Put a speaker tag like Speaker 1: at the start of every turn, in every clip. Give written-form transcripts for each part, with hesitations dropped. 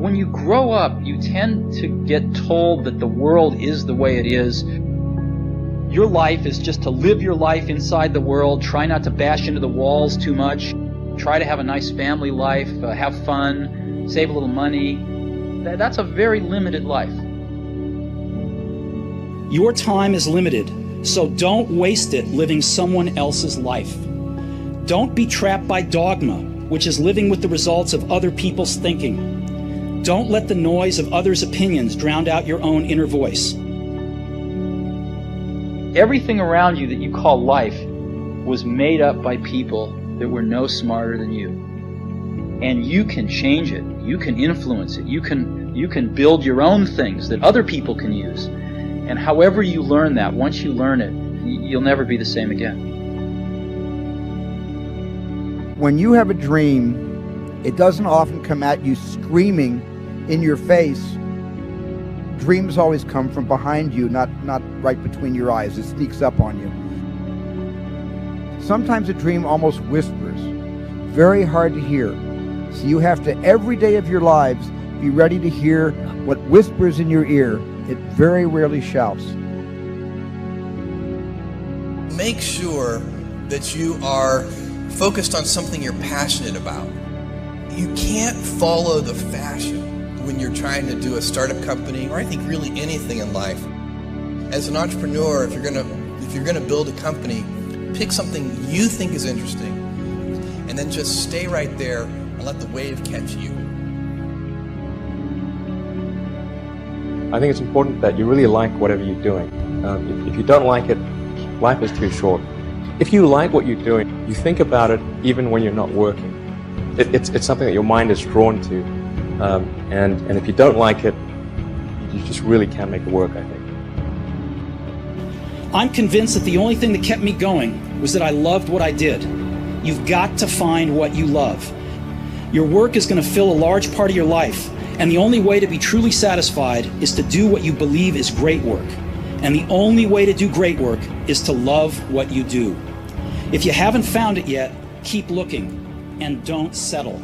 Speaker 1: when you grow up, you tend to get told that the world is the way it is. Your life is just to live your life inside the world, try not to bash into the walls too much, try to have a nice family life, have fun, save a little money. That's a very limited life.
Speaker 2: Your time is limited, so don't waste it living someone else's life. Don't be trapped by dogma, which is living with the results of other people's thinking. Don't let the noise of others' opinions drown out your own inner voice.
Speaker 1: Everything around you that you call life was made up by people that were no smarter than you. And you can change it. You can influence it. You can build your own things that other people can use. And however you learn that, once you learn it, you'll never be the same again.
Speaker 3: When you have a dream, it doesn't often come at you screaming in your face. Dreams always come from behind you, not right between your eyes. It sneaks up on you. Sometimes a dream almost whispers, very hard to hear. So you have to, every day of your lives, be ready to hear what whispers in your ear. It very rarely shouts.
Speaker 4: Make sure that you are focused on something you're passionate about. You can't follow the fashion when you're trying to do a startup company, or I think really anything in life. As an entrepreneur, if you're gonna build a company, pick something you think is interesting, and then just stay right there and let the wave catch you.
Speaker 5: I think it's important that you really like whatever you're doing. If you don't like it, life is too short. If you like what you're doing, you think about it even when you're not working. It's something that your mind is drawn to. And if you don't like it, you just really can't make it work, I think.
Speaker 2: I'm convinced that the only thing that kept me going was that I loved what I did. You've got to find what you love. Your work is going to fill a large part of your life, and the only way to be truly satisfied is to do what you believe is great work. And the only way to do great work is to love what you do. If you haven't found it yet, keep looking and don't settle.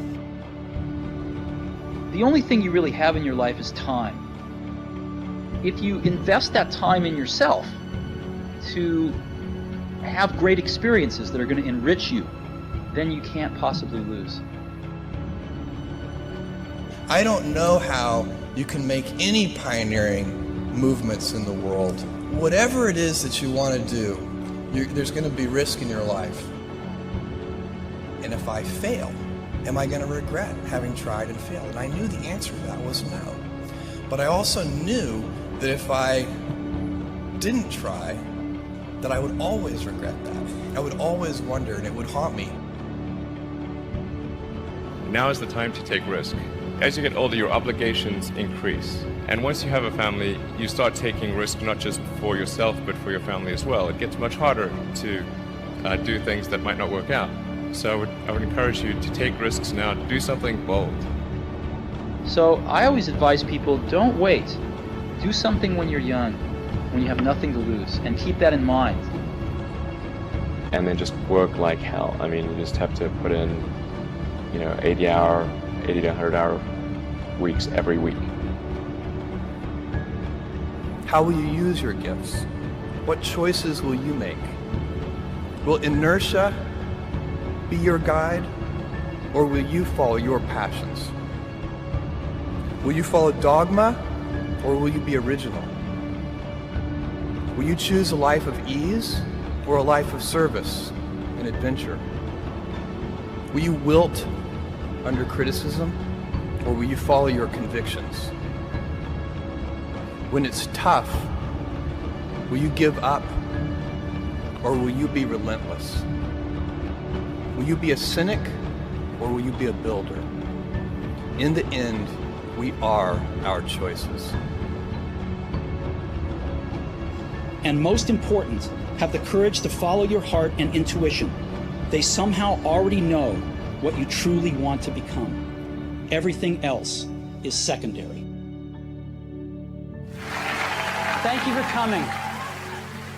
Speaker 1: The only thing you really have in your life is time. If you invest that time in yourself to have great experiences that are going to enrich you, then you can't possibly lose.
Speaker 4: I don't know how you can make any pioneering movements in the world. Whatever it is that you want to do, there's going to be risk in your life. And if I fail, am I going to regret having tried and failed? And I knew the answer to that was no. But I also knew that if I didn't try, that I would always regret that. I would always wonder, and it would haunt me.
Speaker 6: Now is the time to take risk. As you get older, your obligations increase. And once you have a family, you start taking risk not just for yourself, but for your family as well. It gets much harder to do things that might not work out. So I would encourage you to take risks now, to do something bold.
Speaker 1: So I always advise people, don't wait. Do something when you're young, when you have nothing to lose, and keep that in mind.
Speaker 5: And then just work like hell. I mean, you just have to put in, 80 to 100 hour weeks every week.
Speaker 4: How will you use your gifts? What choices will you make? Will inertia be your guide, or will you follow your passions? Will you follow dogma, or will you be original? Will you choose a life of ease, or a life of service and adventure? Will you wilt under criticism, or will you follow your convictions? When it's tough, will you give up, or will you be relentless? Will you be a cynic, or will you be a builder? In the end, we are our choices.
Speaker 2: And most important, have the courage to follow your heart and intuition. They somehow already know what you truly want to become. Everything else is secondary.
Speaker 7: Thank you for coming.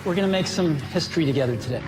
Speaker 7: We're going to make some history together today.